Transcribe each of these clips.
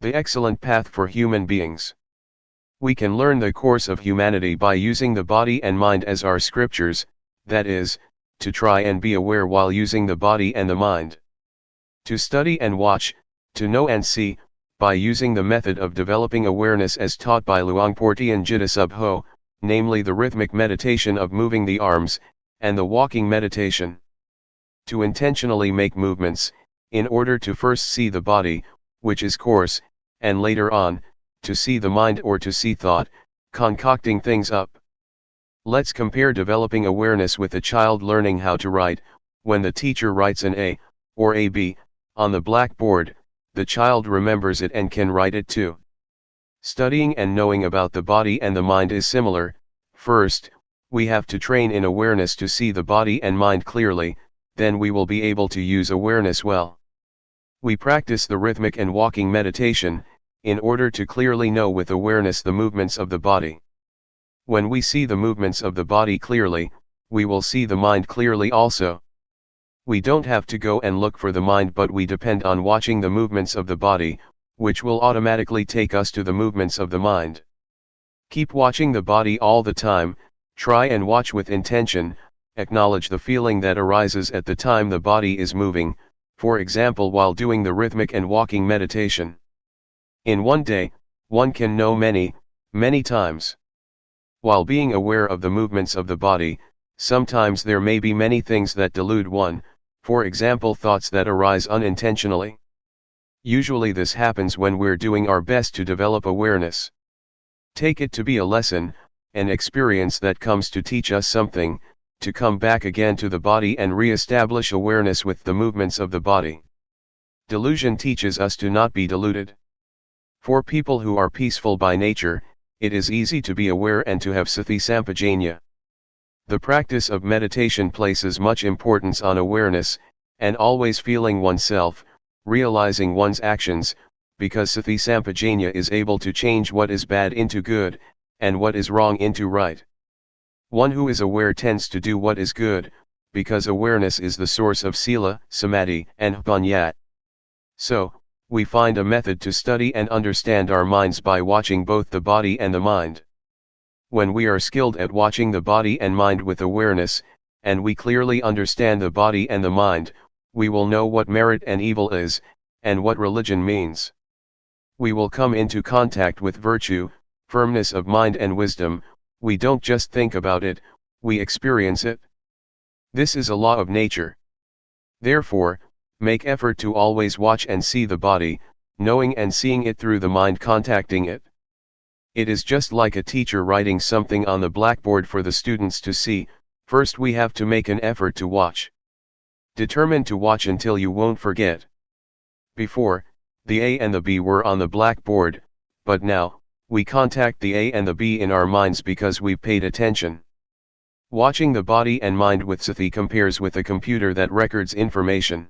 The excellent path for human beings. We can learn the course of humanity by using the body and mind as our scriptures, that is, to try and be aware while using the body and the mind. To study and watch, to know and see, by using the method of developing awareness as taught by Luangpor Teean Jidasubho, namely the rhythmic meditation of moving the arms, and the walking meditation. To intentionally make movements, in order to first see the body, which is coarse, and later on, to see the mind or to see thought, concocting things up. Let's compare developing awareness with a child learning how to write. When the teacher writes an A, or a B, on the blackboard, the child remembers it and can write it too. Studying and knowing about the body and the mind is similar. First, we have to train in awareness to see the body and mind clearly, then we will be able to use awareness well. We practice the rhythmic and walking meditation, in order to clearly know with awareness the movements of the body. When we see the movements of the body clearly, we will see the mind clearly also. We don't have to go and look for the mind, but we depend on watching the movements of the body, which will automatically take us to the movements of the mind. Keep watching the body all the time, try and watch with intention, acknowledge the feeling that arises at the time the body is moving, for example while doing the rhythmic and walking meditation. In one day, one can know many, many times. While being aware of the movements of the body, sometimes there may be many things that delude one, for example thoughts that arise unintentionally. Usually this happens when we're doing our best to develop awareness. Take it to be a lesson, an experience that comes to teach us something, to come back again to the body and re-establish awareness with the movements of the body. Delusion teaches us to not be deluded. For people who are peaceful by nature, it is easy to be aware and to have sati sampajanya. The practice of meditation places much importance on awareness, and always feeling oneself, realizing one's actions, because sati sampajanya is able to change what is bad into good, and what is wrong into right. One who is aware tends to do what is good, because awareness is the source of sila, samadhi, and panya. So, we find a method to study and understand our minds by watching both the body and the mind. When we are skilled at watching the body and mind with awareness, and we clearly understand the body and the mind, we will know what merit and evil is, and what religion means. We will come into contact with virtue, firmness of mind and wisdom. We don't just think about it, we experience it. This is a law of nature. Therefore, make effort to always watch and see the body, knowing and seeing it through the mind contacting it. It is just like a teacher writing something on the blackboard for the students to see. First we have to make an effort to watch. Determine to watch until you won't forget. Before, the A and the B were on the blackboard, but now, we contact the A and the B in our minds because we've paid attention. Watching the body and mind with sati compares with a computer that records information.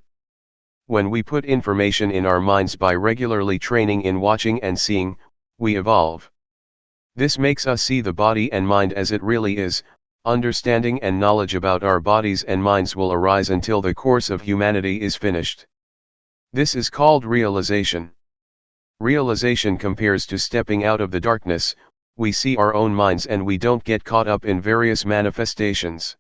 When we put information in our minds by regularly training in watching and seeing, we evolve. This makes us see the body and mind as it really is. Understanding and knowledge about our bodies and minds will arise until the course of humanity is finished. This is called realization. Realization compares to stepping out of the darkness. We see our own minds and we don't get caught up in various manifestations.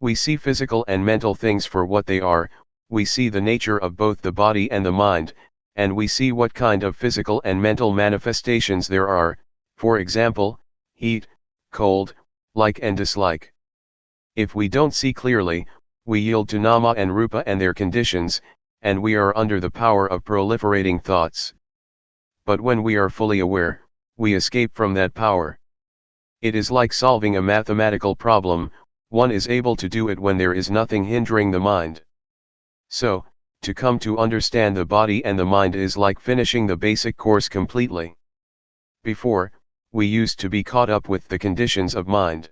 We see physical and mental things for what they are. We see the nature of both the body and the mind, and we see what kind of physical and mental manifestations there are, for example, heat, cold, like and dislike. If we don't see clearly, we yield to nama and rupa and their conditions, and we are under the power of proliferating thoughts. But when we are fully aware, we escape from that power. It is like solving a mathematical problem. One is able to do it when there is nothing hindering the mind. So, to come to understand the body and the mind is like finishing the basic course completely. Before, we used to be caught up with the conditions of mind.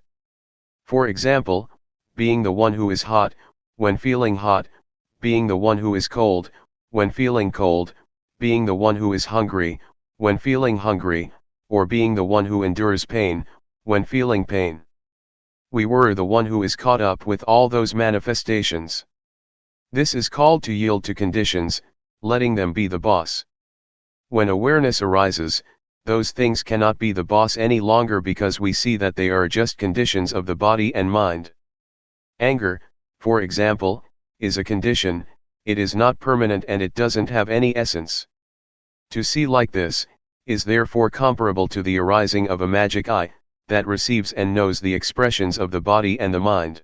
For example, being the one who is hot, when feeling hot, being the one who is cold, when feeling cold, being the one who is hungry, when feeling hungry, or being the one who endures pain, when feeling pain. We were the one who is caught up with all those manifestations. This is called to yield to conditions, letting them be the boss. When awareness arises, those things cannot be the boss any longer because we see that they are just conditions of the body and mind. Anger, for example, is a condition, it is not permanent and it doesn't have any essence. To see like this, is therefore comparable to the arising of a magic eye, that receives and knows the expressions of the body and the mind.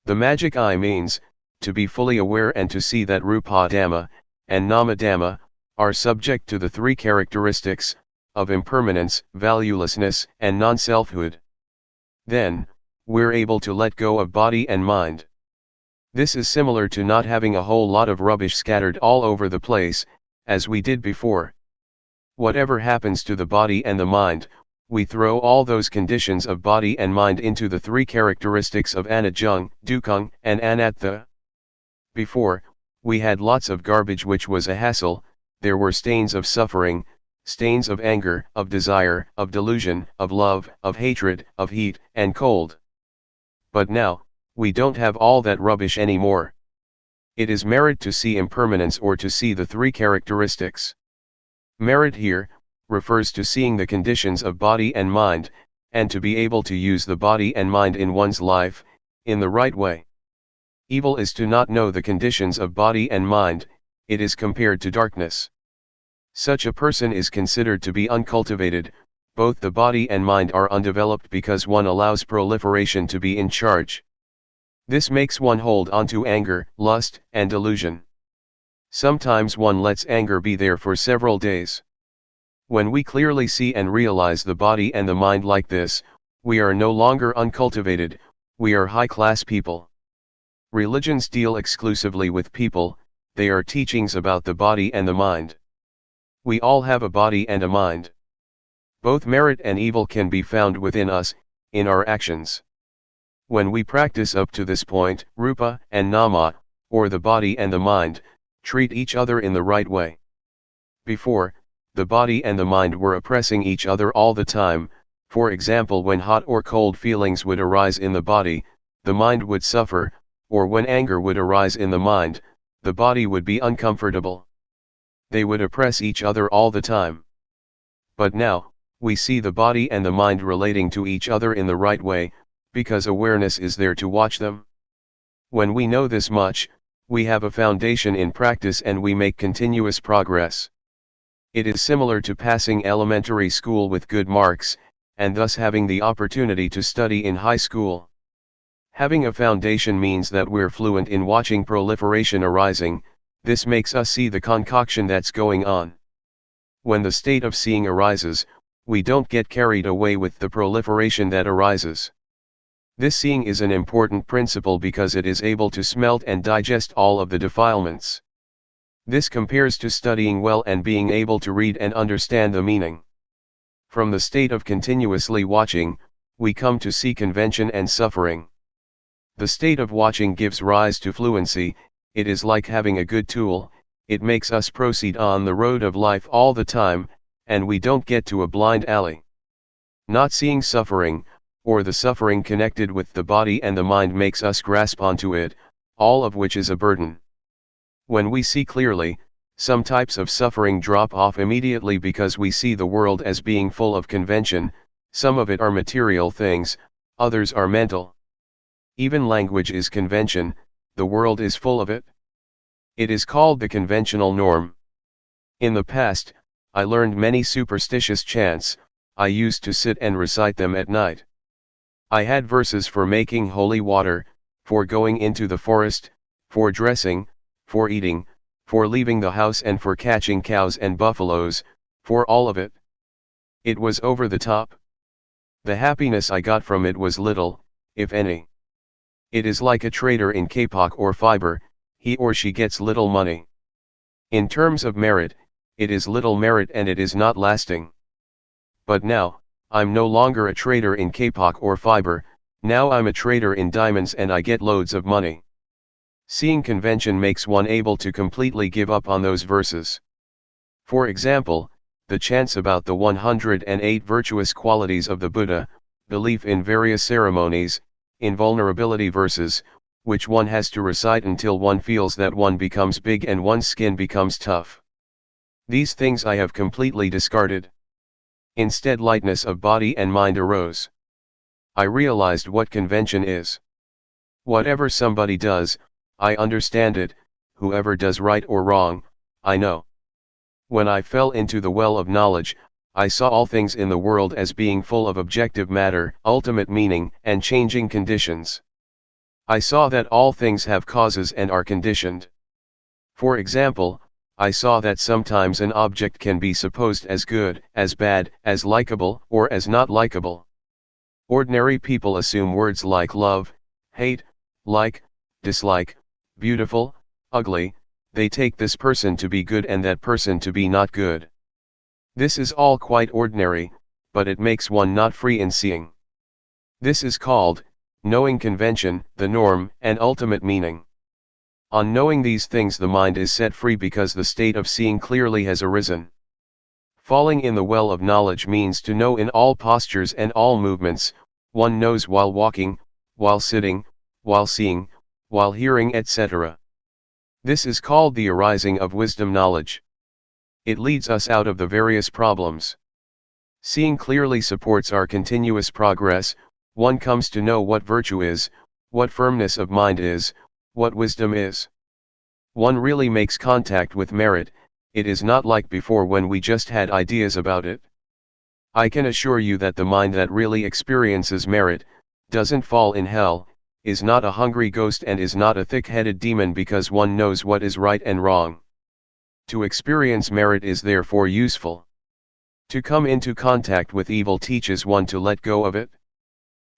The magic eye means, to be fully aware and to see that Rupa Dhamma, and Nama Dhamma, are subject to the three characteristics, of impermanence, valuelessness, and non-selfhood. Then, we're able to let go of body and mind. This is similar to not having a whole lot of rubbish scattered all over the place, as we did before. Whatever happens to the body and the mind, we throw all those conditions of body and mind into the three characteristics of anajjung, dukkang, and anatta. Before, we had lots of garbage which was a hassle, there were stains of suffering, stains of anger, of desire, of delusion, of love, of hatred, of heat, and cold. But now, we don't have all that rubbish anymore. It is merit to see impermanence or to see the three characteristics. Merit here, refers to seeing the conditions of body and mind, and to be able to use the body and mind in one's life, in the right way. Evil is to not know the conditions of body and mind, it is compared to darkness. Such a person is considered to be uncultivated, both the body and mind are undeveloped because one allows proliferation to be in charge. This makes one hold on to anger, lust, and delusion. Sometimes one lets anger be there for several days. When we clearly see and realize the body and the mind like this, we are no longer uncultivated, we are high-class people. Religions deal exclusively with people, they are teachings about the body and the mind. We all have a body and a mind. Both merit and evil can be found within us, in our actions. When we practice up to this point, Rupa and Nama, or the body and the mind, treat each other in the right way. Before, the body and the mind were oppressing each other all the time, for example when hot or cold feelings would arise in the body, the mind would suffer, or when anger would arise in the mind, the body would be uncomfortable. They would oppress each other all the time. But now, we see the body and the mind relating to each other in the right way, because awareness is there to watch them. When we know this much, we have a foundation in practice and we make continuous progress. It is similar to passing elementary school with good marks, and thus having the opportunity to study in high school. Having a foundation means that we're fluent in watching proliferation arising, this makes us see the concoction that's going on. When the state of seeing arises, we don't get carried away with the proliferation that arises. This seeing is an important principle because it is able to smelt and digest all of the defilements. This compares to studying well and being able to read and understand the meaning. From the state of continuously watching, we come to see convention and suffering. The state of watching gives rise to fluency, it is like having a good tool, it makes us proceed on the road of life all the time, and we don't get to a blind alley. Not seeing suffering, or the suffering connected with the body and the mind makes us grasp onto it, all of which is a burden. When we see clearly, some types of suffering drop off immediately because we see the world as being full of convention, some of it are material things, others are mental. Even language is convention, the world is full of it. It is called the conventional norm. In the past, I learned many superstitious chants, I used to sit and recite them at night. I had verses for making holy water, for going into the forest, for dressing, for eating, for leaving the house and for catching cows and buffaloes, for all of it. It was over the top. The happiness I got from it was little, if any. It is like a trader in kapok or fiber, he or she gets little money. In terms of merit, it is little merit and it is not lasting. But now, I'm no longer a trader in kapok or fiber, now I'm a trader in diamonds and I get loads of money. Seeing convention makes one able to completely give up on those verses. For example, the chants about the 108 virtuous qualities of the Buddha, belief in various ceremonies, invulnerability verses, which one has to recite until one feels that one becomes big and one's skin becomes tough. These things I have completely discarded. Instead, lightness of body and mind arose. I realized what convention is. Whatever somebody does, I understand it, whoever does right or wrong, I know. When I fell into the well of knowledge, I saw all things in the world as being full of objective matter, ultimate meaning, and changing conditions. I saw that all things have causes and are conditioned. For example, I saw that sometimes an object can be supposed as good, as bad, as likable, or as not likable. Ordinary people assume words like love, hate, like, dislike, beautiful, ugly, they take this person to be good and that person to be not good. This is all quite ordinary, but it makes one not free in seeing. This is called, knowing convention, the norm, and ultimate meaning. On knowing these things the mind is set free because the state of seeing clearly has arisen. Falling in the well of knowledge means to know in all postures and all movements, one knows while walking, while sitting, while seeing, while hearing, etc. This is called the arising of wisdom knowledge. It leads us out of the various problems. Seeing clearly supports our continuous progress. One comes to know what virtue is, what firmness of mind is, what wisdom is. One really makes contact with merit, it is not like before when we just had ideas about it. I can assure you that the mind that really experiences merit, doesn't fall in hell, is not a hungry ghost and is not a thick-headed demon because one knows what is right and wrong. To experience merit is therefore useful. To come into contact with evil teaches one to let go of it.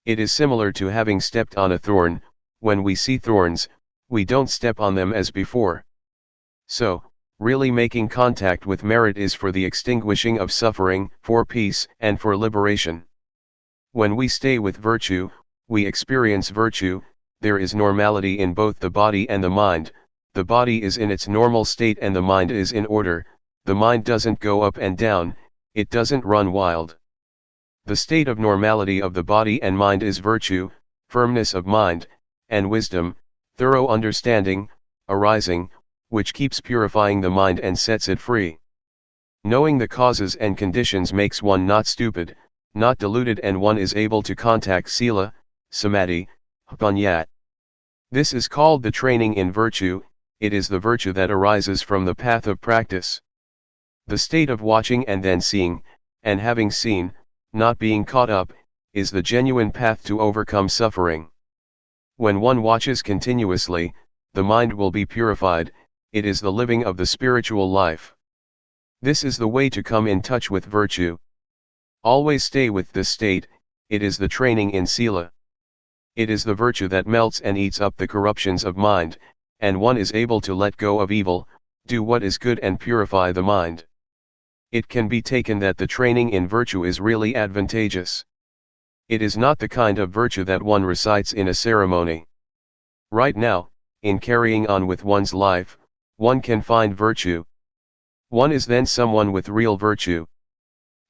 It is similar to having stepped on a thorn. When we see thorns, we don't step on them as before. So, really making contact with merit is for the extinguishing of suffering, for peace, and for liberation. When we stay with virtue, we experience virtue. There is normality in both the body and the mind. The body is in its normal state and the mind is in order. The mind doesn't go up and down, it doesn't run wild. The state of normality of the body and mind is virtue, firmness of mind, and wisdom, thorough understanding, arising, which keeps purifying the mind and sets it free. Knowing the causes and conditions makes one not stupid, not deluded, and one is able to contact sila, samadhi, panya. This is called the training in virtue. It is the virtue that arises from the path of practice. The state of watching and then seeing, and having seen, not being caught up, is the genuine path to overcome suffering. When one watches continuously, the mind will be purified. It is the living of the spiritual life. This is the way to come in touch with virtue. Always stay with this state, it is the training in sila. It is the virtue that melts and eats up the corruptions of mind, and one is able to let go of evil, do what is good and purify the mind. It can be taken that the training in virtue is really advantageous. It is not the kind of virtue that one recites in a ceremony. Right now, in carrying on with one's life, one can find virtue. One is then someone with real virtue.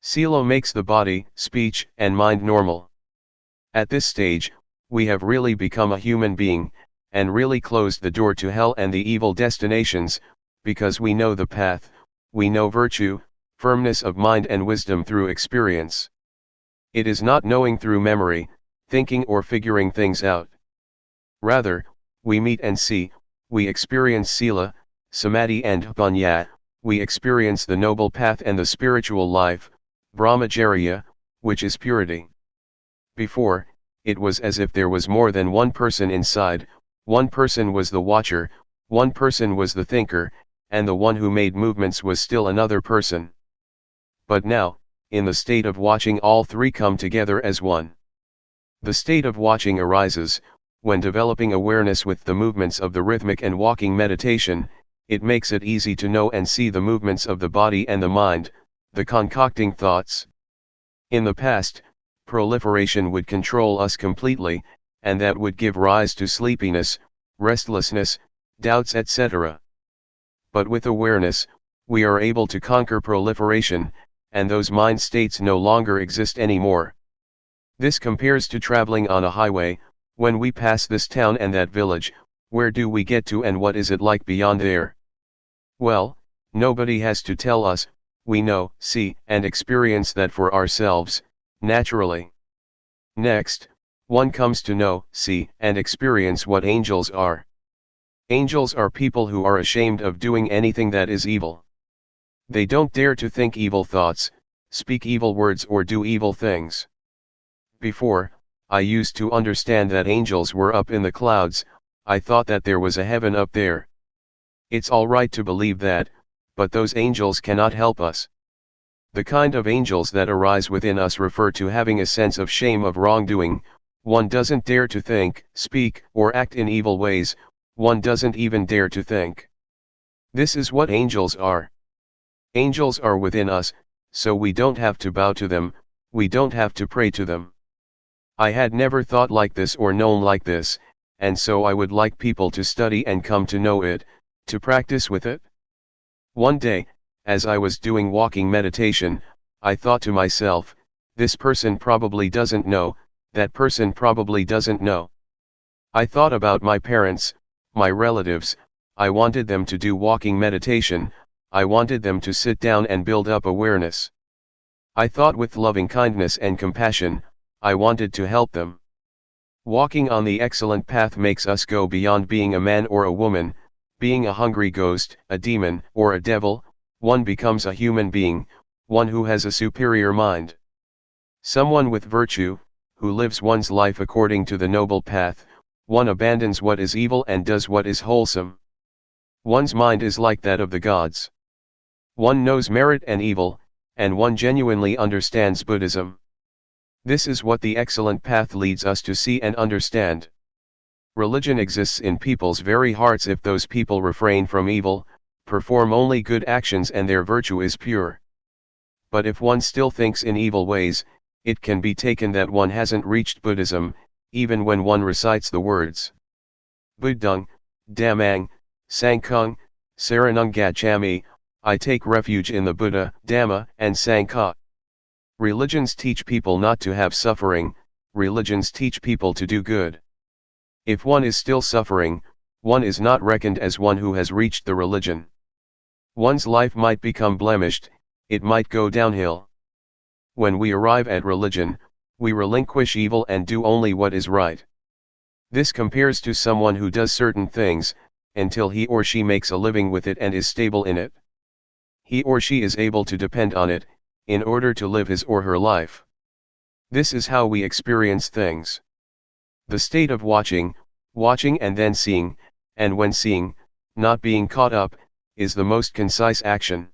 Sila makes the body, speech, and mind normal. At this stage, we have really become a human being, and really closed the door to hell and the evil destinations, because we know the path, we know virtue, firmness of mind and wisdom through experience. It is not knowing through memory, thinking or figuring things out. Rather, we meet and see, we experience sila, samadhi and panya, we experience the noble path and the spiritual life, brahmacharya, which is purity. Before, it was as if there was more than one person inside, one person was the watcher, one person was the thinker, and the one who made movements was still another person. But now, in the state of watching, all three come together as one. The state of watching arises, when developing awareness with the movements of the rhythmic and walking meditation, it makes it easy to know and see the movements of the body and the mind, the concocting thoughts. In the past, proliferation would control us completely, and that would give rise to sleepiness, restlessness, doubts, etc. But with awareness, we are able to conquer proliferation, and those mind states no longer exist anymore. This compares to traveling on a highway. When we pass this town and that village, where do we get to and what is it like beyond there? Well, nobody has to tell us, we know, see, and experience that for ourselves, naturally. Next, one comes to know, see, and experience what angels are. Angels are people who are ashamed of doing anything that is evil. They don't dare to think evil thoughts, speak evil words, or do evil things. Before, I used to understand that angels were up in the clouds. I thought that there was a heaven up there. It's all right to believe that, but those angels cannot help us. The kind of angels that arise within us refer to having a sense of shame of wrongdoing. One doesn't dare to think, speak, or act in evil ways. One doesn't even dare to think. This is what angels are. Angels are within us, so we don't have to bow to them, we don't have to pray to them. I had never thought like this or known like this, and so I would like people to study and come to know it, to practice with it. One day, as I was doing walking meditation, I thought to myself, this person probably doesn't know, that person probably doesn't know. I thought about my parents, my relatives. I wanted them to do walking meditation, I wanted them to sit down and build up awareness. I thought with loving kindness and compassion, I wanted to help them. Walking on the excellent path makes us go beyond being a man or a woman, being a hungry ghost, a demon, or a devil. One becomes a human being, one who has a superior mind. Someone with virtue, who lives one's life according to the noble path. One abandons what is evil and does what is wholesome. One's mind is like that of the gods. One knows merit and evil, and one genuinely understands Buddhism. This is what the excellent path leads us to see and understand. Religion exists in people's very hearts if those people refrain from evil, perform only good actions, and their virtue is pure. But if one still thinks in evil ways, it can be taken that one hasn't reached Buddhism, even when one recites the words Buddhang, Dhammang, Sanghang, Saranang Gacchami, I take refuge in the Buddha, Dhamma, and Sangha. Religions teach people not to have suffering, religions teach people to do good. If one is still suffering, one is not reckoned as one who has reached the religion. One's life might become blemished, it might go downhill. When we arrive at religion, we relinquish evil and do only what is right. This compares to someone who does certain things, until he or she makes a living with it and is stable in it. He or she is able to depend on it, in order to live his or her life. This is how we experience things. The state of watching and then seeing, and when seeing, not being caught up, is the most concise action.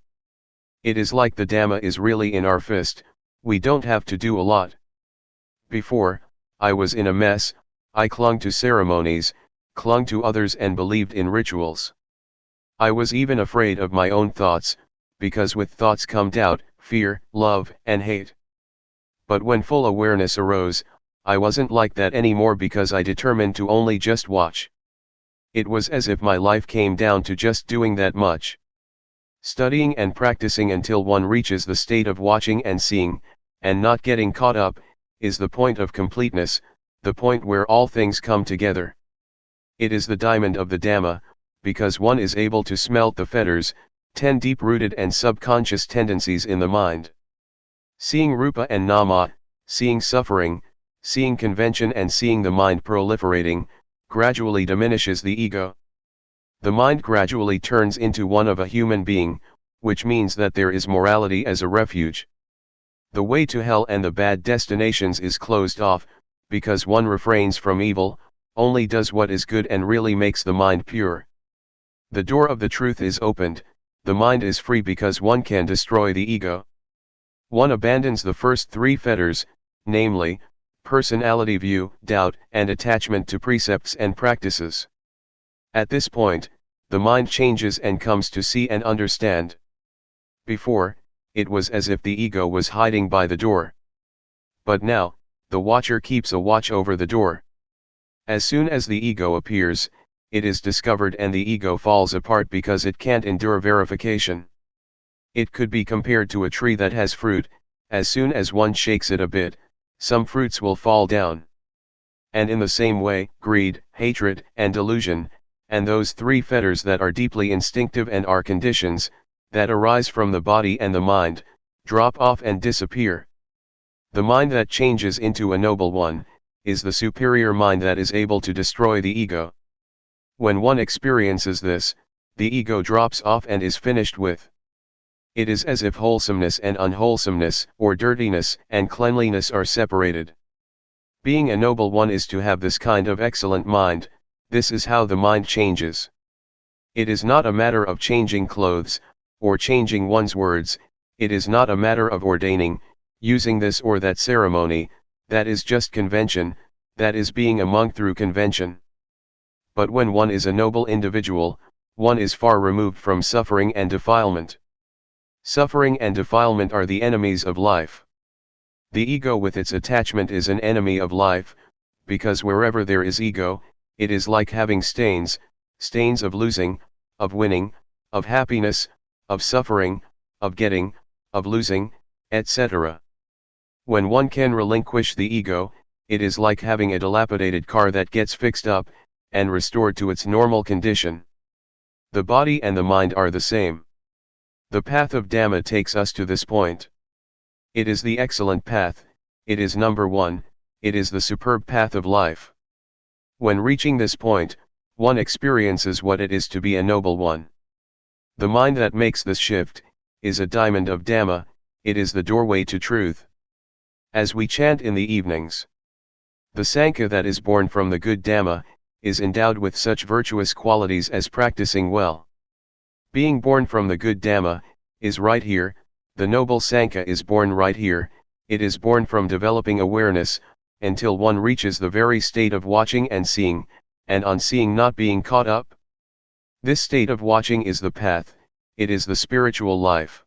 It is like the Dhamma is really in our fist, we don't have to do a lot. Before, I was in a mess, I clung to ceremonies, clung to others and believed in rituals. I was even afraid of my own thoughts, because with thoughts come doubt, fear, love, and hate. But when full awareness arose, I wasn't like that anymore because I determined to only just watch. It was as if my life came down to just doing that much. Studying and practicing until one reaches the state of watching and seeing, and not getting caught up, is the point of completeness, the point where all things come together. It is the diamond of the Dhamma, because one is able to smelt the fetters, 10 deep-rooted and subconscious tendencies in the mind. Seeing Rupa and Nama, seeing suffering, seeing convention and seeing the mind proliferating, gradually diminishes the ego. The mind gradually turns into one of a human being, which means that there is morality as a refuge. The way to hell and the bad destinations is closed off, because one refrains from evil, only does what is good and really makes the mind pure. The door of the truth is opened, the mind is free because one can destroy the ego. One abandons the first 3 fetters, namely, personality view, doubt, and attachment to precepts and practices. At this point, the mind changes and comes to see and understand. Before, it was as if the ego was hiding by the door. But now, the watcher keeps a watch over the door. As soon as the ego appears, it is discovered and the ego falls apart because it can't endure verification. It could be compared to a tree that has fruit. As soon as one shakes it a bit, some fruits will fall down. And in the same way, greed, hatred, and delusion, and those three fetters that are deeply instinctive and are conditions, that arise from the body and the mind, drop off and disappear. The mind that changes into a noble one, is the superior mind that is able to destroy the ego. When one experiences this, the ego drops off and is finished with. It is as if wholesomeness and unwholesomeness, or dirtiness and cleanliness are separated. Being a noble one is to have this kind of excellent mind. This is how the mind changes. It is not a matter of changing clothes, or changing one's words. It is not a matter of ordaining, using this or that ceremony. That is just convention, that is being a monk through convention. But when one is a noble individual, one is far removed from suffering and defilement. Suffering and defilement are the enemies of life. The ego with its attachment is an enemy of life, because wherever there is ego, it is like having stains of losing, of winning, of happiness, of suffering, of getting, of losing, etc. When one can relinquish the ego, it is like having a dilapidated car that gets fixed up, and restored to its normal condition. The body and the mind are the same. The path of Dhamma takes us to this point. It is the excellent path, it is number one, it is the superb path of life. When reaching this point, one experiences what it is to be a noble one. The mind that makes this shift, is a diamond of Dhamma, it is the doorway to truth. As we chant in the evenings, the Sangha that is born from the good Dhamma, is endowed with such virtuous qualities as practicing well. Being born from the good Dhamma, is right here, the noble Sangha is born right here, it is born from developing awareness, until one reaches the very state of watching and seeing, and on seeing not being caught up. This state of watching is the path, it is the spiritual life.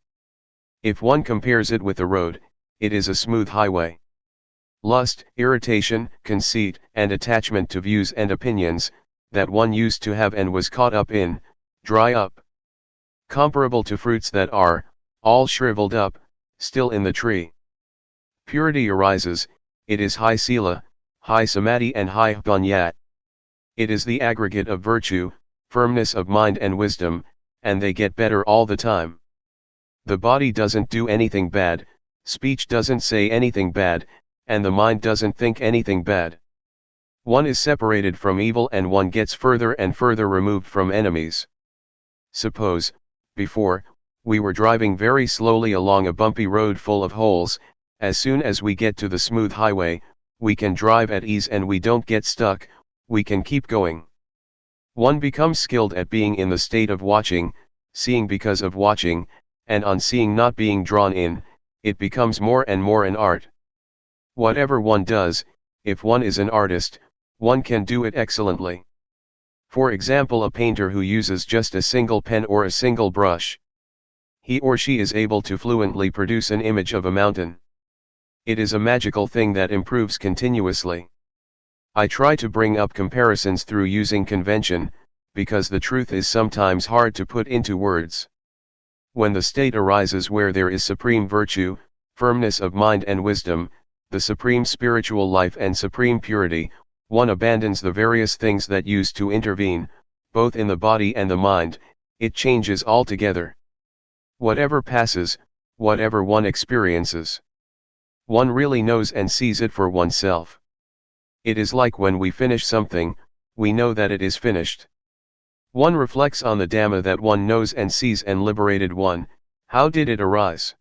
If one compares it with a road, it is a smooth highway. Lust, irritation, conceit, and attachment to views and opinions, that one used to have and was caught up in, dry up. Comparable to fruits that are, all shriveled up, still in the tree. Purity arises, it is high sila, high samadhi and high panyat. It is the aggregate of virtue, firmness of mind and wisdom, and they get better all the time. The body doesn't do anything bad, speech doesn't say anything bad, and the mind doesn't think anything bad. One is separated from evil and one gets further and further removed from enemies. Suppose, before, we were driving very slowly along a bumpy road full of holes. As soon as we get to the smooth highway, we can drive at ease and we don't get stuck, we can keep going. One becomes skilled at being in the state of watching, seeing because of watching, and on seeing not being drawn in, it becomes more and more an art. Whatever one does, if one is an artist, one can do it excellently. For example, a painter who uses just a single pen or a single brush. He or she is able to fluently produce an image of a mountain. It is a magical thing that improves continuously. I try to bring up comparisons through using convention, because the truth is sometimes hard to put into words. When the state arises where there is supreme virtue, firmness of mind and wisdom, the supreme spiritual life and supreme purity, one abandons the various things that used to intervene, both in the body and the mind, it changes altogether. Whatever passes, whatever one experiences, one really knows and sees it for oneself. It is like when we finish something, we know that it is finished. One reflects on the Dhamma that one knows and sees and liberated one. How did it arise?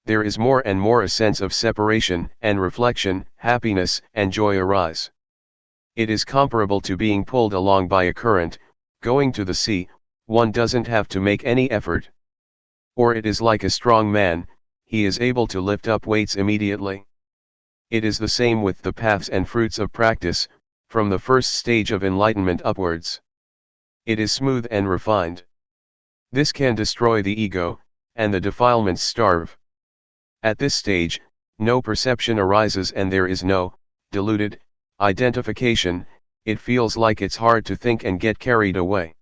There is more and more a sense of separation and reflection, happiness and joy arise. It is comparable to being pulled along by a current, going to the sea, one doesn't have to make any effort. Or it is like a strong man, he is able to lift up weights immediately. It is the same with the paths and fruits of practice, from the first stage of enlightenment upwards. It is smooth and refined. This can destroy the ego, and the defilements starve. At this stage, no perception arises and there is no deluded identification. It feels like it's hard to think and get carried away.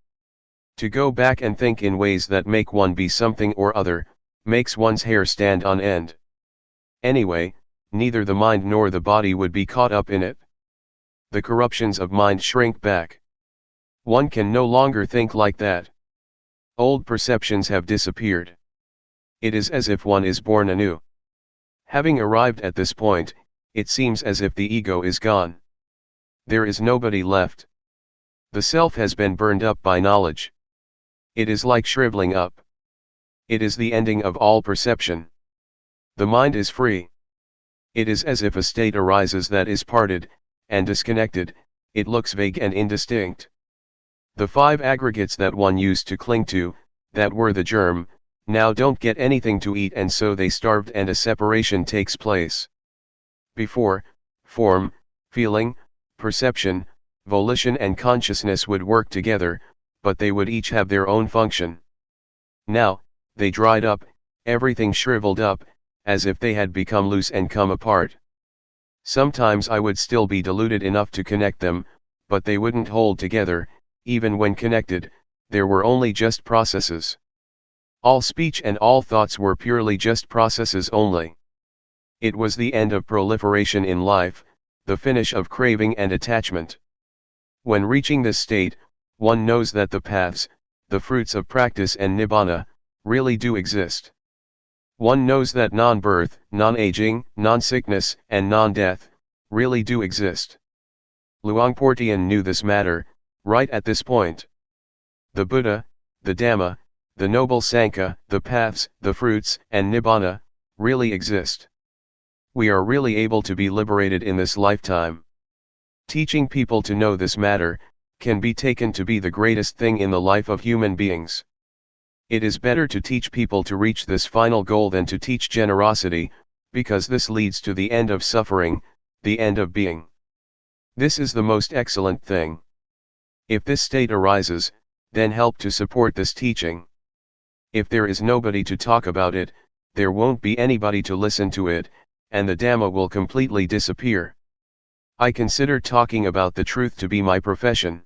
To go back and think in ways that make one be something or other, makes one's hair stand on end. Anyway, neither the mind nor the body would be caught up in it. The corruptions of mind shrink back. One can no longer think like that. Old perceptions have disappeared. It is as if one is born anew. Having arrived at this point, it seems as if the ego is gone. There is nobody left. The self has been burned up by knowledge. It is like shriveling up. It is the ending of all perception. The mind is free. It is as if a state arises that is parted and disconnected. It looks vague and indistinct. The 5 aggregates that one used to cling to, that were the germ, now don't get anything to eat and so they starved and a separation takes place. Before, form, feeling, perception, volition and consciousness would work together, but they would each have their own function. Now, they dried up, everything shriveled up, as if they had become loose and come apart. Sometimes I would still be deluded enough to connect them, but they wouldn't hold together. Even when connected, there were only just processes. All speech and all thoughts were purely just processes only. It was the end of proliferation in life, the finish of craving and attachment. When reaching this state, one knows that the paths, the fruits of practice and nibbana, really do exist. One knows that non-birth, non-aging, non-sickness, and non-death, really do exist. Luangpor Teean knew this matter, right at this point. The Buddha, the Dhamma, the Noble Sangha, the paths, the fruits, and nibbana, really exist. We are really able to be liberated in this lifetime. Teaching people to know this matter, can be taken to be the greatest thing in the life of human beings. It is better to teach people to reach this final goal than to teach generosity, because this leads to the end of suffering, the end of being. This is the most excellent thing. If this state arises, then help to support this teaching. If there is nobody to talk about it, there won't be anybody to listen to it, and the Dhamma will completely disappear. I consider talking about the truth to be my profession.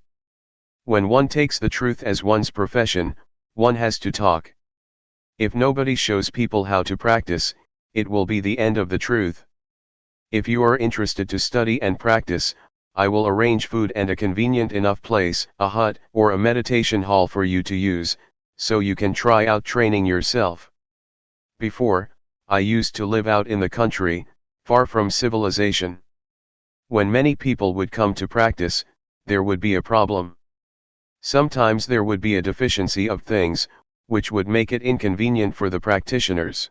When one takes the truth as one's profession, one has to talk. If nobody shows people how to practice, it will be the end of the truth. If you are interested to study and practice, I will arrange food and a convenient enough place, a hut or a meditation hall for you to use, so you can try out training yourself. Before, I used to live out in the country, far from civilization. When many people would come to practice, there would be a problem. Sometimes there would be a deficiency of things, which would make it inconvenient for the practitioners.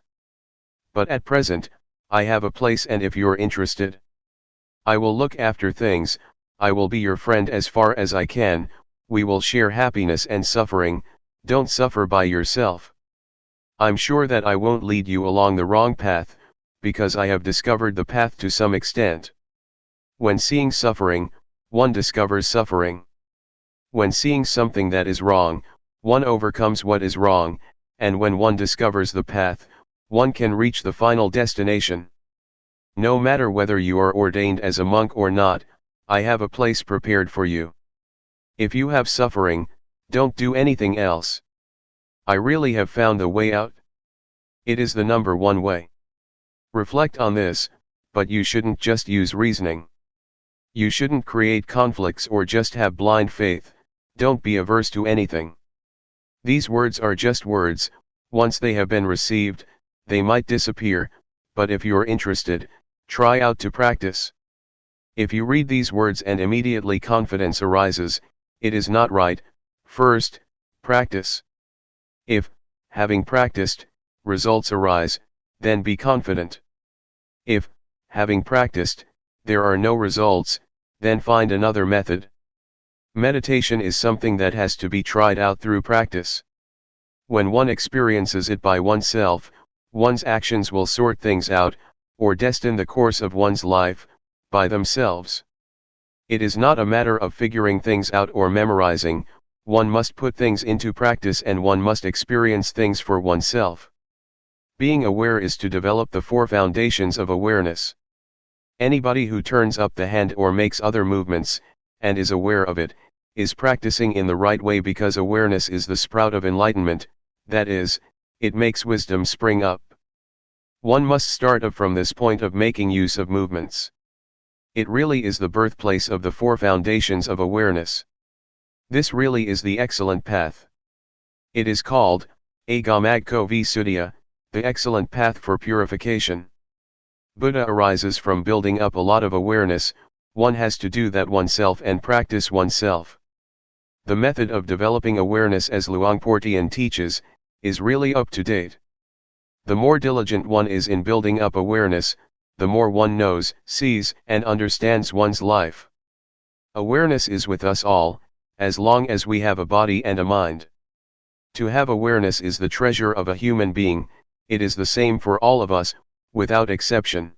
But at present, I have a place, and if you're interested, I will look after things. I will be your friend as far as I can. We will share happiness and suffering. Don't suffer by yourself. I'm sure that I won't lead you along the wrong path, because I have discovered the path to some extent. When seeing suffering, one discovers suffering. When seeing something that is wrong, one overcomes what is wrong, and when one discovers the path, one can reach the final destination. No matter whether you are ordained as a monk or not, I have a place prepared for you. If you have suffering, don't do anything else. I really have found the way out. It is the number one way. Reflect on this, but you shouldn't just use reasoning. You shouldn't create conflicts or just have blind faith. Don't be averse to anything. These words are just words. Once they have been received, they might disappear, but if you're interested, try out to practice. If you read these words and immediately confidence arises, it is not right. First, practice. If, having practiced, results arise, then be confident. If, having practiced, there are no results, then find another method. Meditation is something that has to be tried out through practice. When one experiences it by oneself, one's actions will sort things out. or destine the course of one's life, by themselves. It is not a matter of figuring things out or memorizing, one must put things into practice and one must experience things for oneself. Being aware is to develop the four foundations of awareness. Anybody who turns up the hand or makes other movements, and is aware of it, is practicing in the right way, because awareness is the sprout of enlightenment, that is, it makes wisdom spring up. One must start up from this point of making use of movements. It really is the birthplace of the four foundations of awareness. This really is the excellent path. It is called, Agamagko Visuddhya, the excellent path for purification. Buddha arises from building up a lot of awareness. One has to do that oneself and practice oneself. The method of developing awareness, as Luangpor Teean teaches, is really up to date. The more diligent one is in building up awareness, the more one knows, sees, and understands one's life. Awareness is with us all, as long as we have a body and a mind. To have awareness is the treasure of a human being. It is the same for all of us, without exception.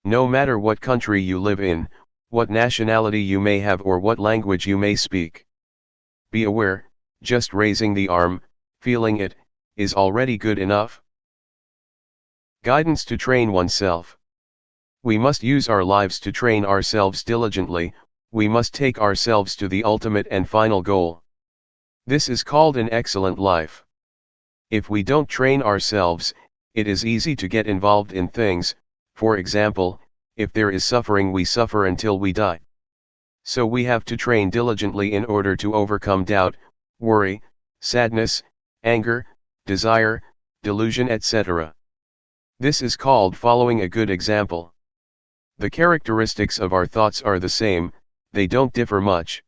No matter what country you live in, what nationality you may have, or what language you may speak. Be aware, just raising the arm, feeling it, is already good enough. Guidance to train oneself. We must use our lives to train ourselves diligently. We must take ourselves to the ultimate and final goal. This is called an excellent life. If we don't train ourselves, it is easy to get involved in things. For example, if there is suffering, we suffer until we die. So we have to train diligently in order to overcome doubt, worry, sadness, anger, desire, delusion, etc. This is called following a good example. The characteristics of our thoughts are the same, they don't differ much.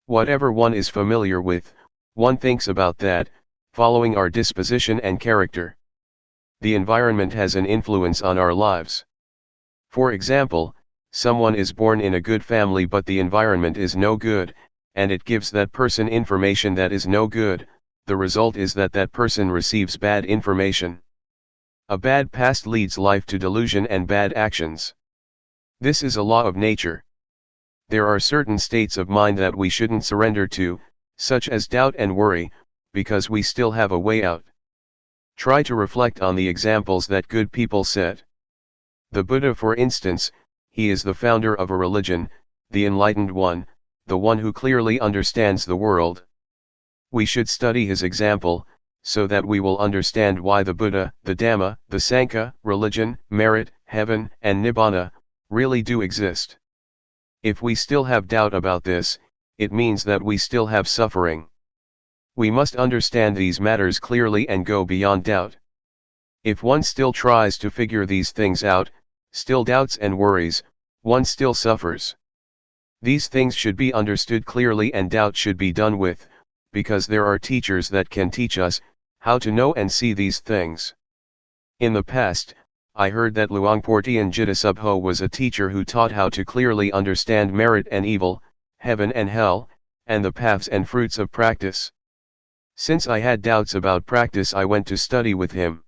Whatever one is familiar with, one thinks about that, following our disposition and character. The environment has an influence on our lives. For example, someone is born in a good family but the environment is no good, and it gives that person information that is no good. The result is that that person receives bad information. A bad past leads life to delusion and bad actions. This is a law of nature. There are certain states of mind that we shouldn't surrender to, such as doubt and worry, because we still have a way out. Try to reflect on the examples that good people set. The Buddha, for instance, he is the founder of a religion, the enlightened one, the one who clearly understands the world. We should study his example, so that we will understand why the Buddha, the Dhamma, the Sangha, religion, merit, heaven, and Nibbana, really do exist. If we still have doubt about this, it means that we still have suffering. We must understand these matters clearly and go beyond doubt. If one still tries to figure these things out, still doubts and worries, one still suffers. These things should be understood clearly and doubt should be done with, because there are teachers that can teach us how to know and see these things. In the past, I heard that Luangpor Teean Jidasubho was a teacher who taught how to clearly understand merit and evil, heaven and hell, and the paths and fruits of practice. Since I had doubts about practice, I went to study with him.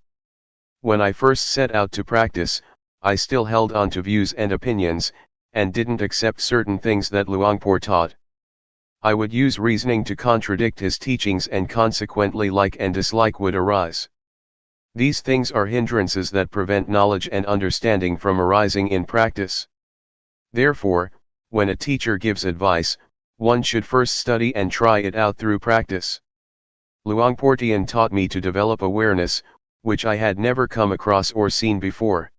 When I first set out to practice, I still held on to views and opinions, and didn't accept certain things that Luangpor taught. I would use reasoning to contradict his teachings, and consequently like and dislike would arise. These things are hindrances that prevent knowledge and understanding from arising in practice. Therefore, when a teacher gives advice, one should first study and try it out through practice. Luangpor Teean taught me to develop awareness, which I had never come across or seen before.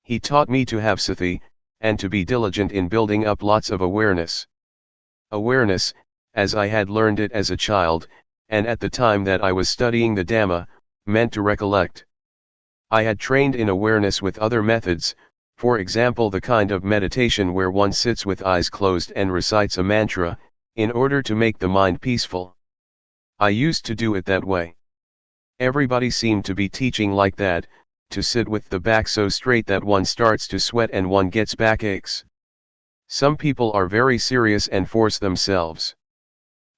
He taught me to have sati, and to be diligent in building up lots of awareness. Awareness, as I had learned it as a child, and at the time that I was studying the Dhamma, meant to recollect. I had trained in awareness with other methods, for example the kind of meditation where one sits with eyes closed and recites a mantra, in order to make the mind peaceful. I used to do it that way. Everybody seemed to be teaching like that, to sit with the back so straight that one starts to sweat and one gets backaches. Some people are very serious and force themselves.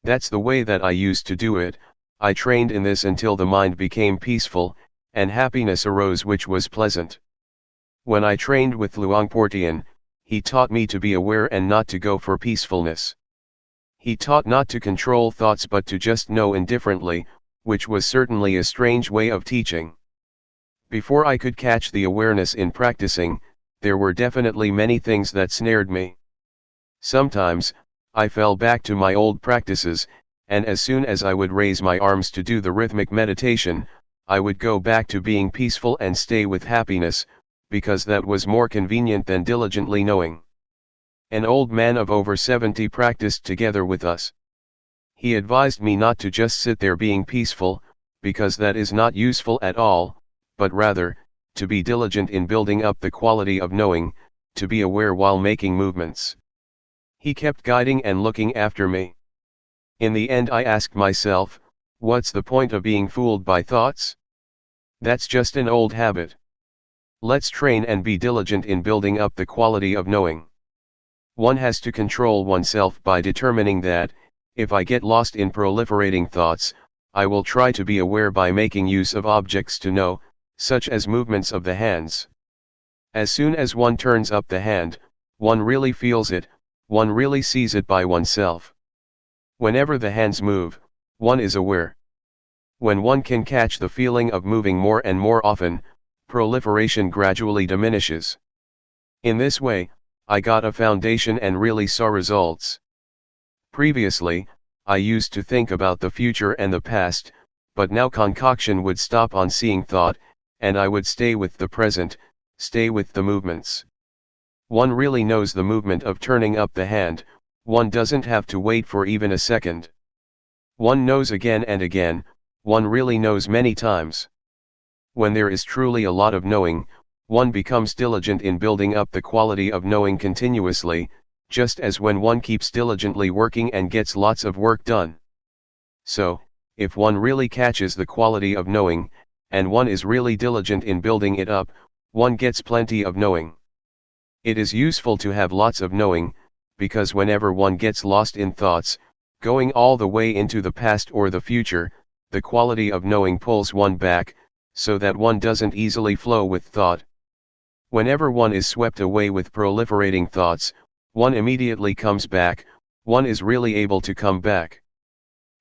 That's the way that I used to do it. I trained in this until the mind became peaceful, and happiness arose which was pleasant. When I trained with Luangpor Teean, he taught me to be aware and not to go for peacefulness. He taught not to control thoughts but to just know indifferently, which was certainly a strange way of teaching. Before I could catch the awareness in practicing, there were definitely many things that snared me. Sometimes, I fell back to my old practices, and as soon as I would raise my arms to do the rhythmic meditation, I would go back to being peaceful and stay with happiness, because that was more convenient than diligently knowing. An old man of over 70 practiced together with us. He advised me not to just sit there being peaceful, because that is not useful at all, but rather, to be diligent in building up the quality of knowing, to be aware while making movements. He kept guiding and looking after me. In the end I asked myself, what's the point of being fooled by thoughts? That's just an old habit. Let's train and be diligent in building up the quality of knowing. One has to control oneself by determining that, if I get lost in proliferating thoughts, I will try to be aware by making use of objects to know, such as movements of the hands. As soon as one turns up the hand, one really feels it, one really sees it by oneself. Whenever the hands move, one is aware. When one can catch the feeling of moving more and more often, proliferation gradually diminishes. In this way, I got a foundation and really saw results. Previously, I used to think about the future and the past, but now concoction would stop on seeing thought, and I would stay with the present, stay with the movements. One really knows the movement of turning up the hand, one doesn't have to wait for even a second. One knows again and again, one really knows many times. When there is truly a lot of knowing, one becomes diligent in building up the quality of knowing continuously, just as when one keeps diligently working and gets lots of work done. So, if one really catches the quality of knowing, and one is really diligent in building it up, one gets plenty of knowing. It is useful to have lots of knowing, because whenever one gets lost in thoughts, going all the way into the past or the future, the quality of knowing pulls one back, so that one doesn't easily flow with thought. Whenever one is swept away with proliferating thoughts, one immediately comes back, one is really able to come back.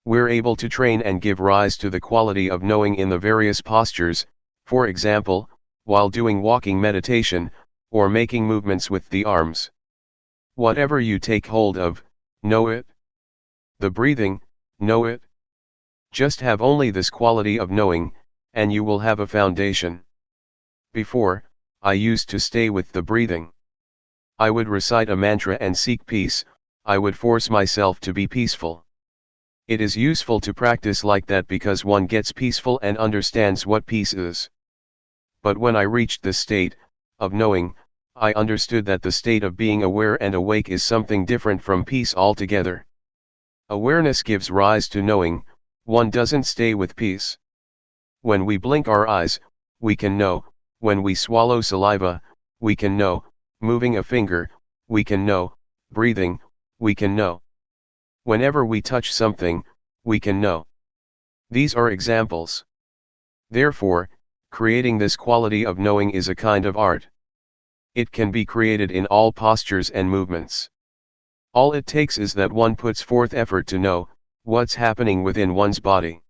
We're able to train and give rise to the quality of knowing in the various postures, for example, while doing walking meditation, or making movements with the arms. Whatever you take hold of, know it. The breathing, know it. Just have only this quality of knowing, and you will have a foundation. Before, I used to stay with the breathing. I would recite a mantra and seek peace, I would force myself to be peaceful. It is useful to practice like that because one gets peaceful and understands what peace is. But when I reached the state of knowing, I understood that the state of being aware and awake is something different from peace altogether. Awareness gives rise to knowing, one doesn't stay with peace. When we blink our eyes, we can know, when we swallow saliva, we can know, moving a finger, we can know, breathing, we can know. Whenever we touch something, we can know. These are examples. Therefore, creating this quality of knowing is a kind of art. It can be created in all postures and movements. All it takes is that one puts forth effort to know what's happening within one's body.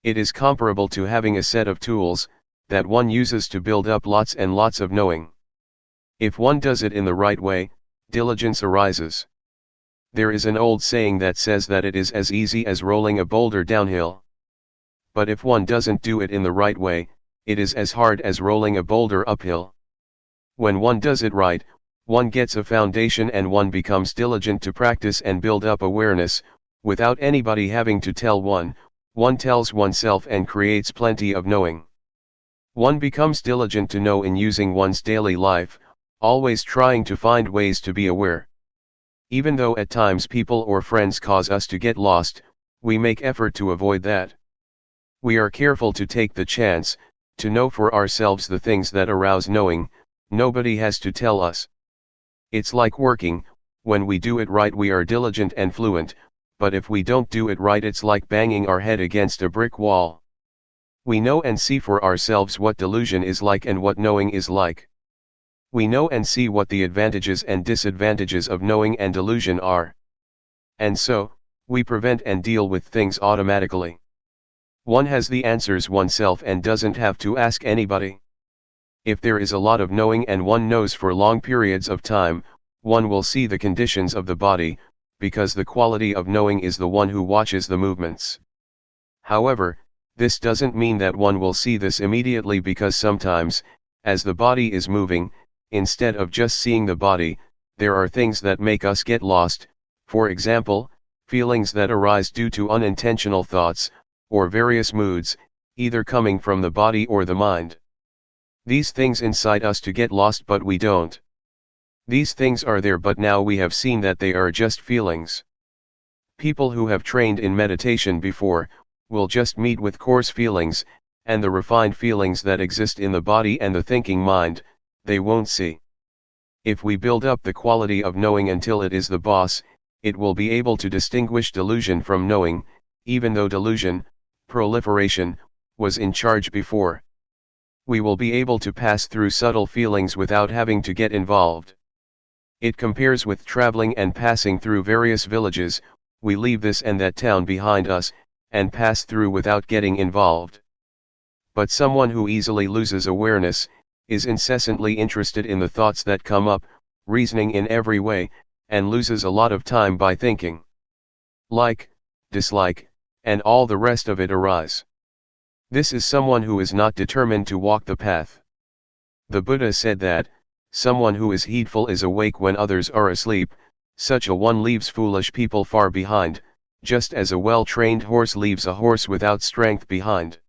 It is comparable to having a set of tools that one uses to build up lots and lots of knowing. If one does it in the right way, diligence arises. There is an old saying that says that it is as easy as rolling a boulder downhill. But if one doesn't do it in the right way, it is as hard as rolling a boulder uphill. When one does it right, one gets a foundation and one becomes diligent to practice and build up awareness, without anybody having to tell one tells oneself and creates plenty of knowing. One becomes diligent to know in using one's daily life, always trying to find ways to be aware. Even though at times people or friends cause us to get lost, we make effort to avoid that. We are careful to take the chance, to know for ourselves the things that arouse knowing, nobody has to tell us. It's like working, when we do it right we are diligent and fluent, but if we don't do it right it's like banging our head against a brick wall. We know and see for ourselves what delusion is like and what knowing is like. We know and see what the advantages and disadvantages of knowing and delusion are. And so, we prevent and deal with things automatically. One has the answers oneself and doesn't have to ask anybody. If there is a lot of knowing and one knows for long periods of time, one will see the conditions of the body, because the quality of knowing is the one who watches the movements. However, this doesn't mean that one will see this immediately, because sometimes, as the body is moving, instead of just seeing the body, there are things that make us get lost, for example, feelings that arise due to unintentional thoughts, or various moods, either coming from the body or the mind. These things incite us to get lost, but we don't. These things are there, but now we have seen that they are just feelings. People who have trained in meditation before, will just meet with coarse feelings, and the refined feelings that exist in the body and the thinking mind, they won't see. If we build up the quality of knowing until it is the boss, it will be able to distinguish delusion from knowing, even though delusion, proliferation, was in charge before. We will be able to pass through subtle feelings without having to get involved. It compares with traveling and passing through various villages. We leave this and that town behind us, and pass through without getting involved. But someone who easily loses awareness, is incessantly interested in the thoughts that come up, reasoning in every way, and loses a lot of time by thinking. Like, dislike, and all the rest of it arise. This is someone who is not determined to walk the path. The Buddha said that, someone who is heedful is awake when others are asleep. Such a one leaves foolish people far behind, just as a well-trained horse leaves a horse without strength behind.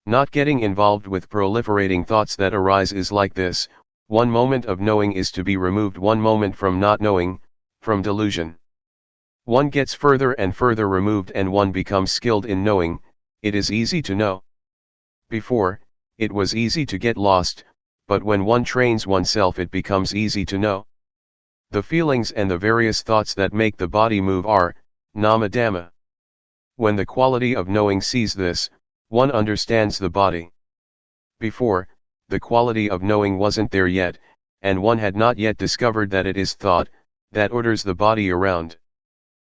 Not getting involved with proliferating thoughts that arise is like this: one moment of knowing is to be removed one moment from not knowing, from delusion. One gets further and further removed and one becomes skilled in knowing. It is easy to know. Before, it was easy to get lost, but when one trains oneself it becomes easy to know. The feelings and the various thoughts that make the body move are nama dhamma. When the quality of knowing sees this, one understands the body. Before, the quality of knowing wasn't there yet, and one had not yet discovered that it is thought that orders the body around.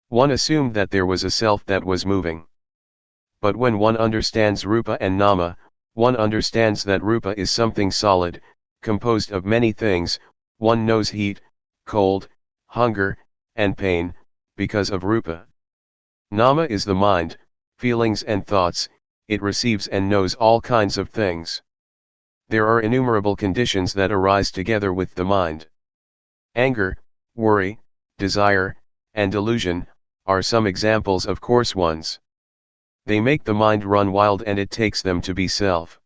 One assumed that there was a self that was moving. But when one understands rupa and nama, one understands that rupa is something solid, composed of many things. One knows heat, cold, hunger, and pain, because of rupa. Nama is the mind, feelings and thoughts. It receives and knows all kinds of things. There are innumerable conditions that arise together with the mind. Anger, worry, desire, and delusion, are some examples of coarse ones. They make the mind run wild and it takes them to be self.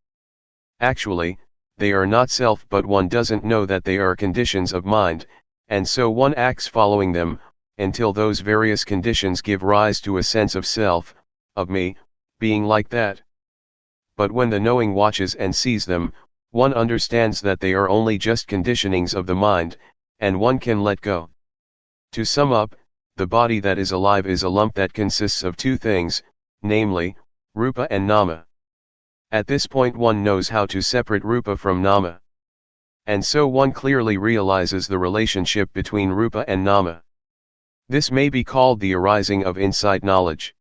Actually, they are not self, but one doesn't know that they are conditions of mind, and so one acts following them, until those various conditions give rise to a sense of self, of me, being like that. But when the knowing watches and sees them, one understands that they are only just conditionings of the mind, and one can let go. To sum up, the body that is alive is a lump that consists of two things, namely, rupa and nama. At this point one knows how to separate rupa from nama. And so one clearly realizes the relationship between rupa and nama. This may be called the arising of insight knowledge.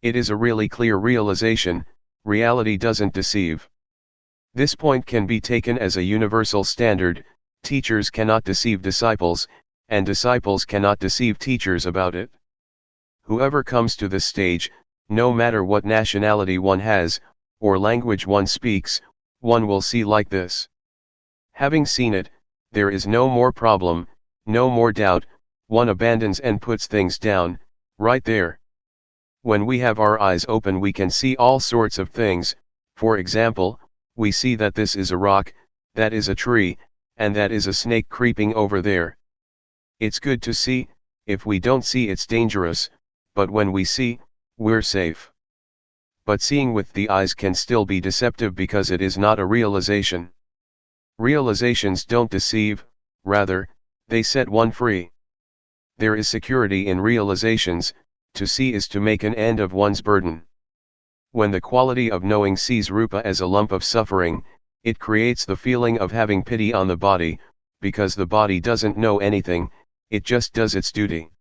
It is a really clear realization. Reality doesn't deceive. This point can be taken as a universal standard. Teachers cannot deceive disciples, and disciples cannot deceive teachers about it. Whoever comes to this stage, no matter what nationality one has, or language one speaks, one will see like this. Having seen it, there is no more problem, no more doubt. One abandons and puts things down, right there. When we have our eyes open we can see all sorts of things. For example, we see that this is a rock, that is a tree, and that is a snake creeping over there. It's good to see. If we don't see it's dangerous, but when we see, we're safe. But seeing with the eyes can still be deceptive because it is not a realization. Realizations don't deceive, rather, they set one free. There is security in realizations. To see is to make an end of one's burden. When the quality of knowing sees rupa as a lump of suffering, It creates the feeling of having pity on the body, because the body doesn't know anything, it just does its duty.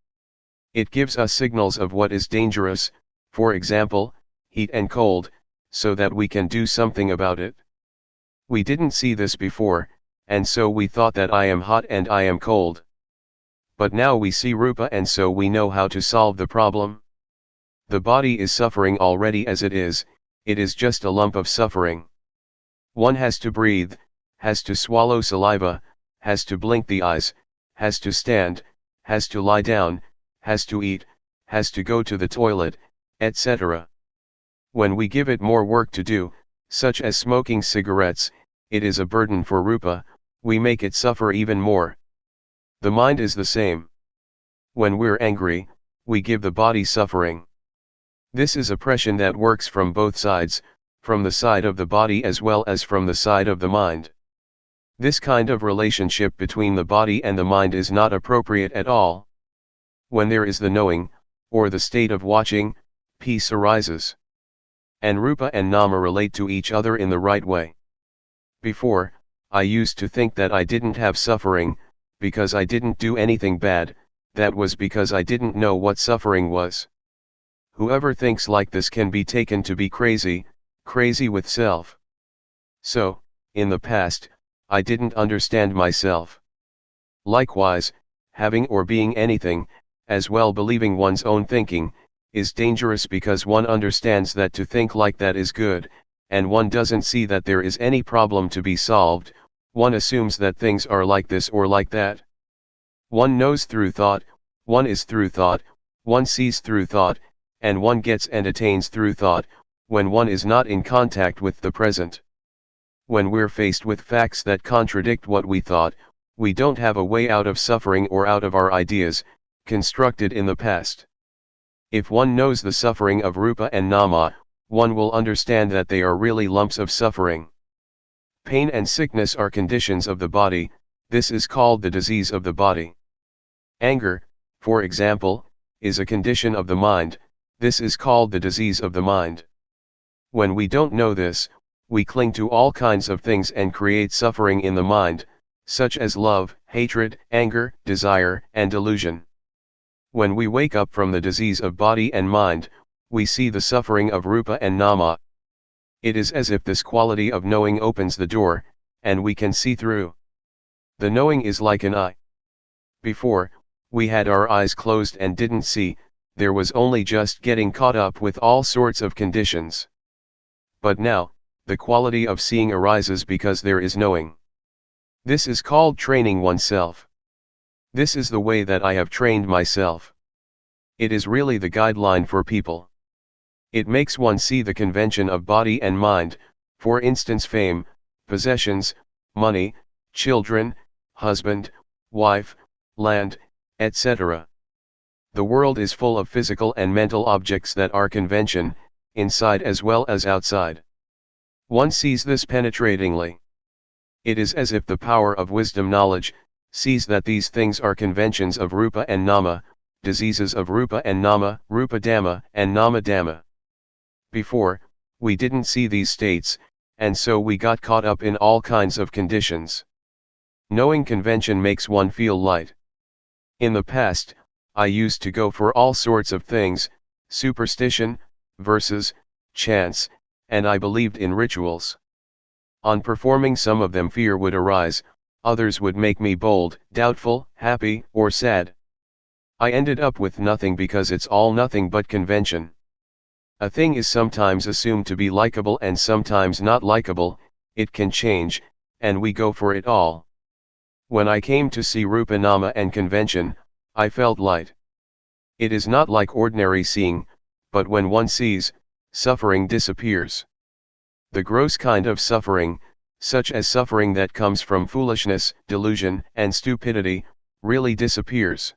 It gives us signals of what is dangerous, for example, heat and cold, so that we can do something about it. We didn't see this before, and so we thought that I am hot and I am cold. But now we see Rupa and so we know how to solve the problem. The body is suffering already as it is just a lump of suffering. One has to breathe, has to swallow saliva, has to blink the eyes, has to stand, has to lie down, has to eat, has to go to the toilet, etc. When we give it more work to do, such as smoking cigarettes, it is a burden for Rupa, we make it suffer even more. The mind is the same. When we're angry, we give the body suffering. This is oppression that works from both sides, from the side of the body as well as from the side of the mind. This kind of relationship between the body and the mind is not appropriate at all. When there is the knowing, or the state of watching, peace arises. And Rupa and Nama relate to each other in the right way. Before, I used to think that I didn't have suffering, because I didn't do anything bad, that was because I didn't know what suffering was. Whoever thinks like this can be taken to be crazy, crazy with self. So, in the past, I didn't understand myself. Likewise, having or being anything, as well believing one's own thinking, is dangerous because one understands that to think like that is good, and one doesn't see that there is any problem to be solved, one assumes that things are like this or like that. One knows through thought, one is through thought, one sees through thought, and one gets and attains through thought, when one is not in contact with the present. When we're faced with facts that contradict what we thought, we don't have a way out of suffering or out of our ideas, constructed in the past. If one knows the suffering of Rupa and Nama, one will understand that they are really lumps of suffering. Pain and sickness are conditions of the body, this is called the disease of the body. Anger, for example, is a condition of the mind, this is called the disease of the mind. When we don't know this, we cling to all kinds of things and create suffering in the mind, such as love, hatred, anger, desire, and delusion. When we wake up from the disease of body and mind, we see the suffering of Rupa and Nama. It is as if this quality of knowing opens the door, and we can see through. The knowing is like an eye. Before, we had our eyes closed and didn't see, there was only just getting caught up with all sorts of conditions. But now, the quality of seeing arises because there is knowing. This is called training oneself. This is the way that I have trained myself. It is really the guideline for people. It makes one see the convention of body and mind, for instance fame, possessions, money, children, husband, wife, land, etc. The world is full of physical and mental objects that are convention, inside as well as outside. One sees this penetratingly. It is as if the power of wisdom knowledge sees that these things are conventions of Rupa and Nama, diseases of Rupa and Nama, Rupa Dhamma and Nama Dhamma. Before, we didn't see these states, and so we got caught up in all kinds of conditions. Knowing convention makes one feel light. In the past, I used to go for all sorts of things, superstition, verses, chants, and I believed in rituals. On performing some of them fear would arise, others would make me bold, doubtful, happy, or sad. I ended up with nothing because it's all nothing but convention. A thing is sometimes assumed to be likable and sometimes not likable, it can change, and we go for it all. When I came to see Rupa Nama and convention, I felt light. It is not like ordinary seeing, but when one sees, suffering disappears. The gross kind of suffering, such as suffering that comes from foolishness, delusion, and stupidity, really disappears.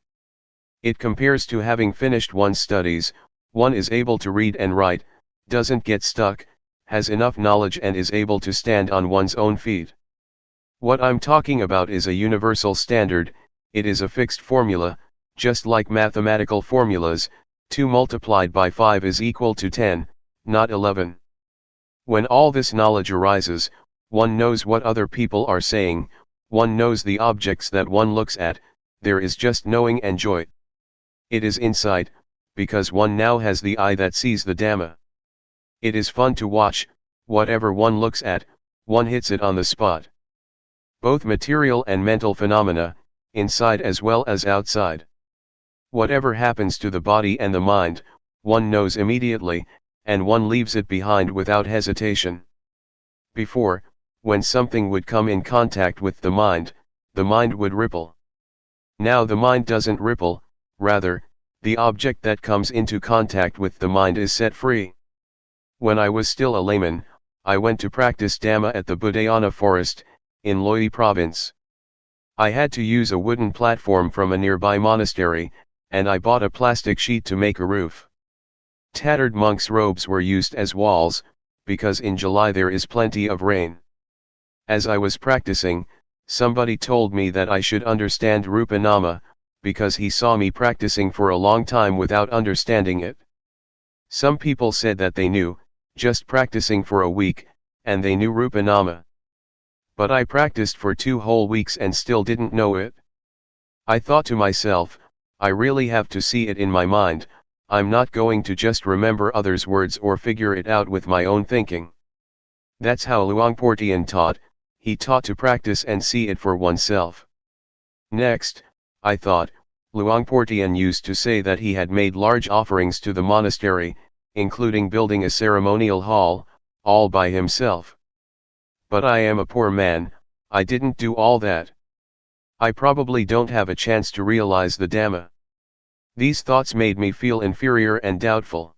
It compares to having finished one's studies, one is able to read and write, doesn't get stuck, has enough knowledge and is able to stand on one's own feet. What I'm talking about is a universal standard, it is a fixed formula, just like mathematical formulas, 2 multiplied by 5 is equal to 10, not 11. When all this knowledge arises, one knows what other people are saying, one knows the objects that one looks at, there is just knowing and joy. It is insight, because one now has the eye that sees the Dhamma. It is fun to watch, whatever one looks at, one hits it on the spot. Both material and mental phenomena, inside as well as outside. Whatever happens to the body and the mind, one knows immediately, and one leaves it behind without hesitation. Before, when something would come in contact with the mind would ripple. Now the mind doesn't ripple, rather, the object that comes into contact with the mind is set free. When I was still a layman, I went to practice Dhamma at the Budayana forest, in Loei province. I had to use a wooden platform from a nearby monastery, and I bought a plastic sheet to make a roof. Tattered monks' robes were used as walls, because in July there is plenty of rain. As I was practicing, somebody told me that I should understand Rupa Nama, because he saw me practicing for a long time without understanding it. Some people said that they knew, just practicing for a week, and they knew Rupa Nama. But I practiced for 2 whole weeks and still didn't know it. I thought to myself, I really have to see it in my mind, I'm not going to just remember others' words or figure it out with my own thinking. That's how Luangpor Teean taught, he taught to practice and see it for oneself. Next, I thought, Luangpor Teean used to say that he had made large offerings to the monastery, including building a ceremonial hall, all by himself. But I am a poor man, I didn't do all that. I probably don't have a chance to realize the Dhamma. These thoughts made me feel inferior and doubtful.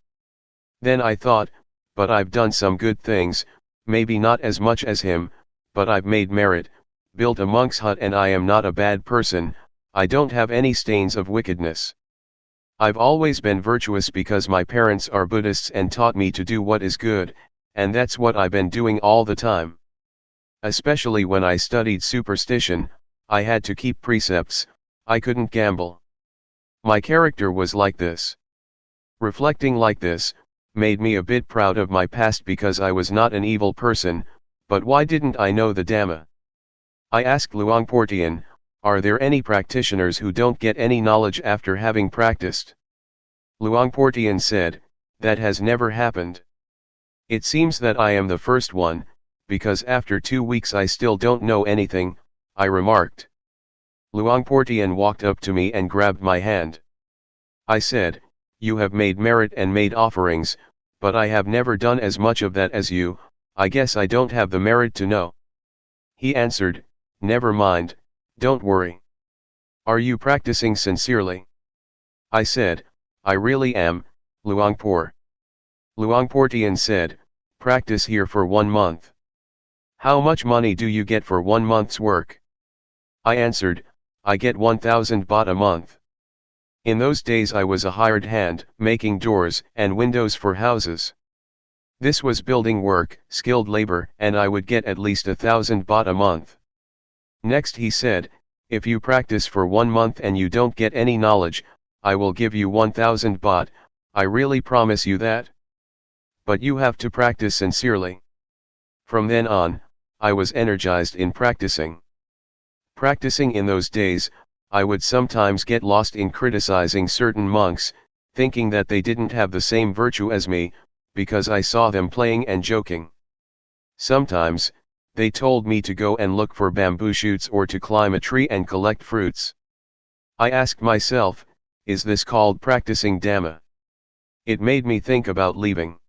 Then I thought, but I've done some good things, maybe not as much as him, but I've made merit, built a monk's hut, and I am not a bad person, I don't have any stains of wickedness. I've always been virtuous because my parents are Buddhists and taught me to do what is good, and that's what I've been doing all the time. Especially when I studied superstition, I had to keep precepts, I couldn't gamble. My character was like this. Reflecting like this, made me a bit proud of my past because I was not an evil person, but why didn't I know the Dhamma? I asked Luangpor Teean, are there any practitioners who don't get any knowledge after having practiced? Luangpor Teean said, that has never happened. It seems that I am the first one, because after 2 weeks I still don't know anything, I remarked. Luangpor Teean walked up to me and grabbed my hand. I said, you have made merit and made offerings, but I have never done as much of that as you, I guess I don't have the merit to know. He answered, never mind, don't worry. Are you practicing sincerely? I said, I really am, Luangpor. Luangpor Teean said, practice here for 1 month. How much money do you get for 1 month's work? I answered, I get 1,000 baht a month. In those days I was a hired hand, making doors and windows for houses. This was building work, skilled labor, and I would get at least 1,000 baht a month. Next he said, if you practice for 1 month and you don't get any knowledge, I will give you 1,000 baht, I really promise you that. But you have to practice sincerely. From then on, I was energized in practicing. Practicing in those days, I would sometimes get lost in criticizing certain monks, thinking that they didn't have the same virtue as me, because I saw them playing and joking. Sometimes, they told me to go and look for bamboo shoots or to climb a tree and collect fruits. I asked myself, is this called practicing Dhamma? It made me think about leaving.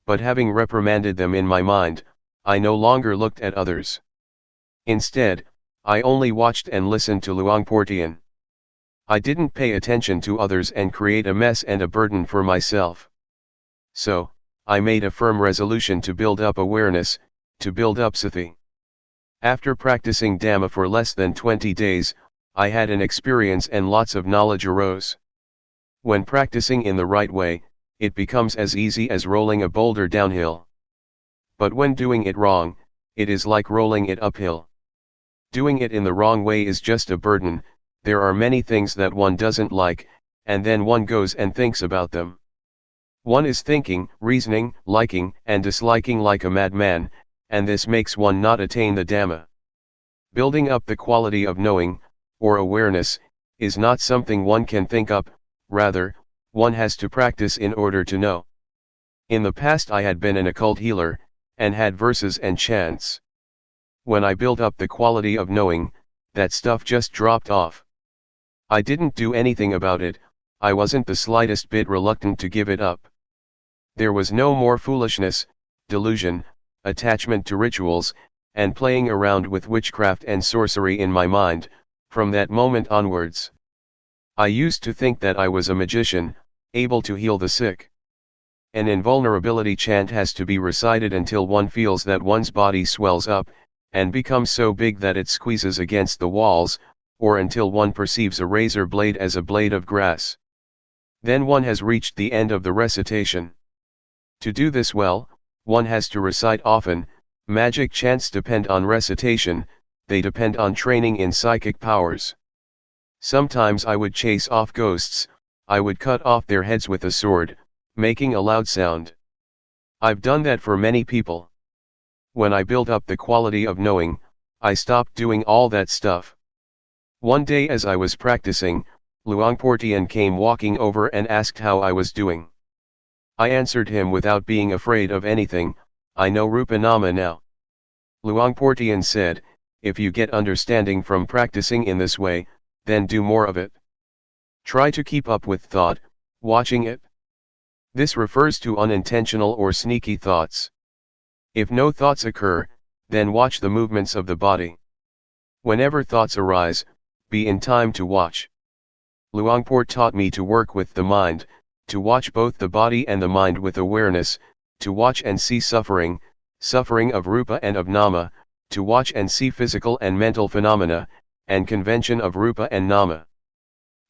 But having reprimanded them in my mind, I no longer looked at others. Instead, I only watched and listened to Luangpor Teean. I didn't pay attention to others and create a mess and a burden for myself. So, I made a firm resolution to build up awareness, to build up sati. After practicing Dhamma for less than 20 days, I had an experience and lots of knowledge arose. When practicing in the right way, it becomes as easy as rolling a boulder downhill. But when doing it wrong, it is like rolling it uphill. Doing it in the wrong way is just a burden, there are many things that one doesn't like, and then one goes and thinks about them. One is thinking, reasoning, liking and disliking like a madman, and this makes one not attain the Dhamma. Building up the quality of knowing, or awareness, is not something one can think up, rather, one has to practice in order to know. In the past I had been an occult healer, and had verses and chants. When I built up the quality of knowing, that stuff just dropped off. I didn't do anything about it, I wasn't the slightest bit reluctant to give it up. There was no more foolishness, delusion, attachment to rituals, and playing around with witchcraft and sorcery in my mind, from that moment onwards. I used to think that I was a magician, able to heal the sick. An invulnerability chant has to be recited until one feels that one's body swells up, and becomes so big that it squeezes against the walls, or until one perceives a razor blade as a blade of grass. Then one has reached the end of the recitation. To do this well, one has to recite often. Magic chants depend on recitation, they depend on training in psychic powers. Sometimes I would chase off ghosts, I would cut off their heads with a sword, making a loud sound. I've done that for many people. When I built up the quality of knowing, I stopped doing all that stuff. One day as I was practicing, Luangpor Teean came walking over and asked how I was doing. I answered him without being afraid of anything, I know Rupa Nama now. Luangpor Teean said, if you get understanding from practicing in this way, then do more of it. Try to keep up with thought, watching it. This refers to unintentional or sneaky thoughts. If no thoughts occur, then watch the movements of the body. Whenever thoughts arise, be in time to watch. Luangpor taught me to work with the mind, to watch both the body and the mind with awareness, to watch and see suffering, suffering of Rupa and of Nama, to watch and see physical and mental phenomena, and convention of Rupa and Nama.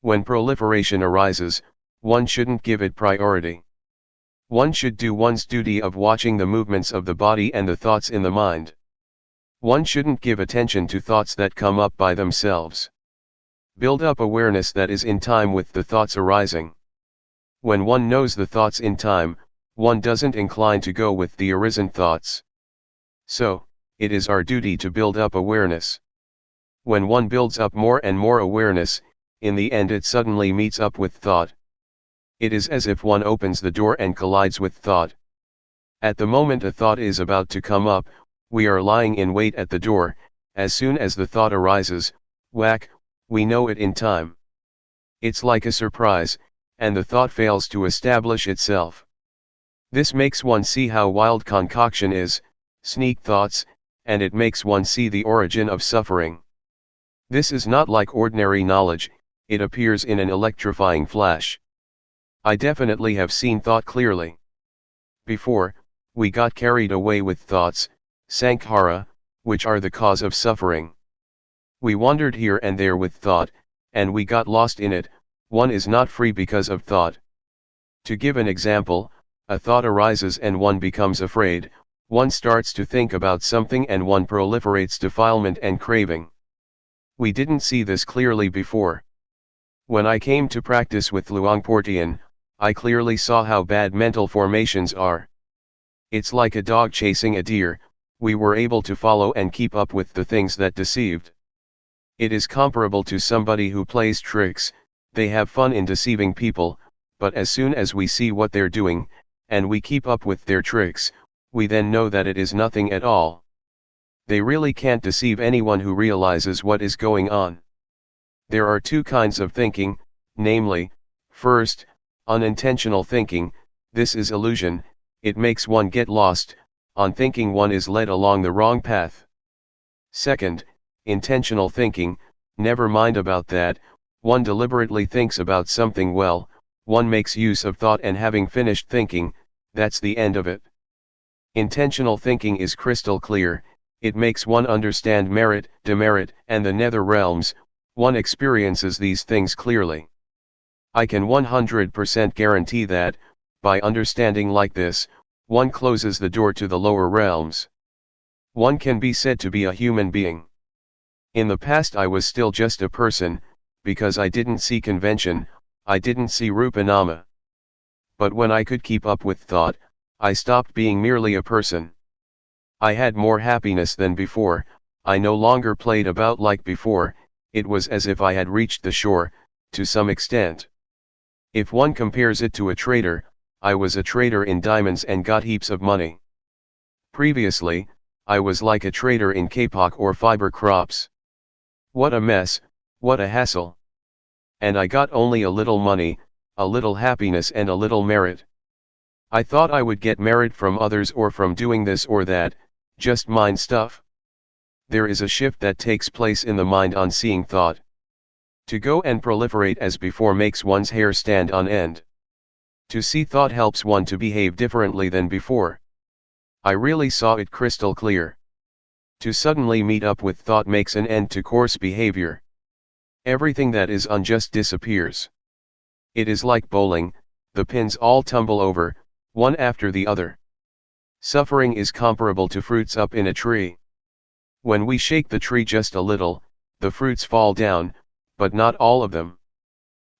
When proliferation arises, one shouldn't give it priority. One should do one's duty of watching the movements of the body and the thoughts in the mind. One shouldn't give attention to thoughts that come up by themselves. Build up awareness that is in time with the thoughts arising. When one knows the thoughts in time, one doesn't incline to go with the arisen thoughts. So, it is our duty to build up awareness. When one builds up more and more awareness, in the end it suddenly meets up with thought. It is as if one opens the door and collides with thought. At the moment a thought is about to come up, we are lying in wait at the door. As soon as the thought arises, whack, we know it in time. It's like a surprise, and the thought fails to establish itself. This makes one see how wild concoction is, sneak thoughts, and it makes one see the origin of suffering. This is not like ordinary knowledge, it appears in an electrifying flash. I definitely have seen thought clearly. Before, we got carried away with thoughts, sankhara, which are the cause of suffering. We wandered here and there with thought, and we got lost in it. One is not free because of thought. To give an example, a thought arises and one becomes afraid, one starts to think about something and one proliferates defilement and craving. We didn't see this clearly before. When I came to practice with Luangpor Teean, I clearly saw how bad mental formations are. It's like a dog chasing a deer, we were able to follow and keep up with the things that deceived. It is comparable to somebody who plays tricks, they have fun in deceiving people, but as soon as we see what they're doing, and we keep up with their tricks, we then know that it is nothing at all. They really can't deceive anyone who realizes what is going on. There are two kinds of thinking, namely, first, unintentional thinking. This is illusion, it makes one get lost, on thinking one is led along the wrong path. Second, intentional thinking, never mind about that, one deliberately thinks about something well, one makes use of thought and having finished thinking, that's the end of it. Intentional thinking is crystal clear, it makes one understand merit, demerit, and the nether realms, one experiences these things clearly. I can 100% guarantee that, by understanding like this, one closes the door to the lower realms. One can be said to be a human being. In the past I was still just a person, because I didn't see convention, I didn't see Rupa Nama. But when I could keep up with thought, I stopped being merely a person. I had more happiness than before, I no longer played about like before, it was as if I had reached the shore, to some extent. If one compares it to a trader, I was a trader in diamonds and got heaps of money. Previously, I was like a trader in kapok or fiber crops. What a mess, what a hassle. And I got only a little money, a little happiness and a little merit. I thought I would get merit from others or from doing this or that, just mind stuff. There is a shift that takes place in the mind on seeing thought. To go and proliferate as before makes one's hair stand on end. To see thought helps one to behave differently than before. I really saw it crystal clear. To suddenly meet up with thought makes an end to coarse behavior. Everything that is unjust disappears. It is like bowling, the pins all tumble over, one after the other. Suffering is comparable to fruits up in a tree. When we shake the tree just a little, the fruits fall down, but not all of them.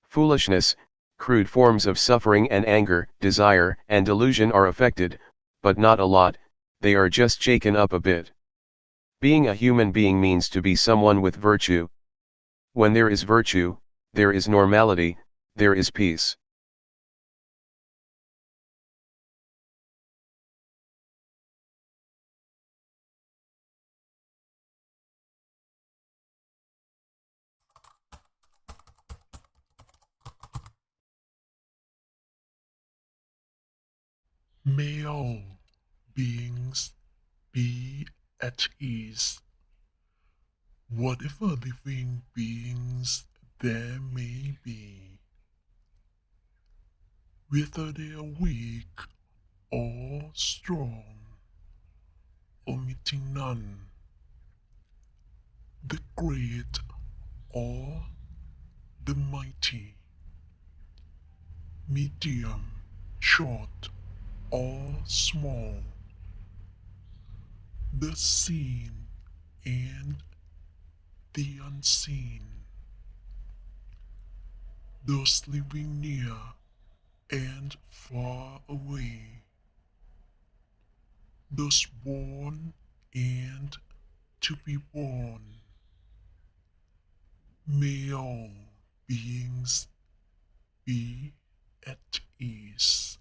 Foolishness, crude forms of suffering and anger, desire and delusion are affected, but not a lot, they are just shaken up a bit. Being a human being means to be someone with virtue. When there is virtue, there is normality, there is peace. May all beings be at ease, whatever living beings there may be, whether they are weak or strong, omitting none, the great or the mighty, medium, short or small, the seen and the unseen, those living near and far away, those born and to be born. May all beings be at ease.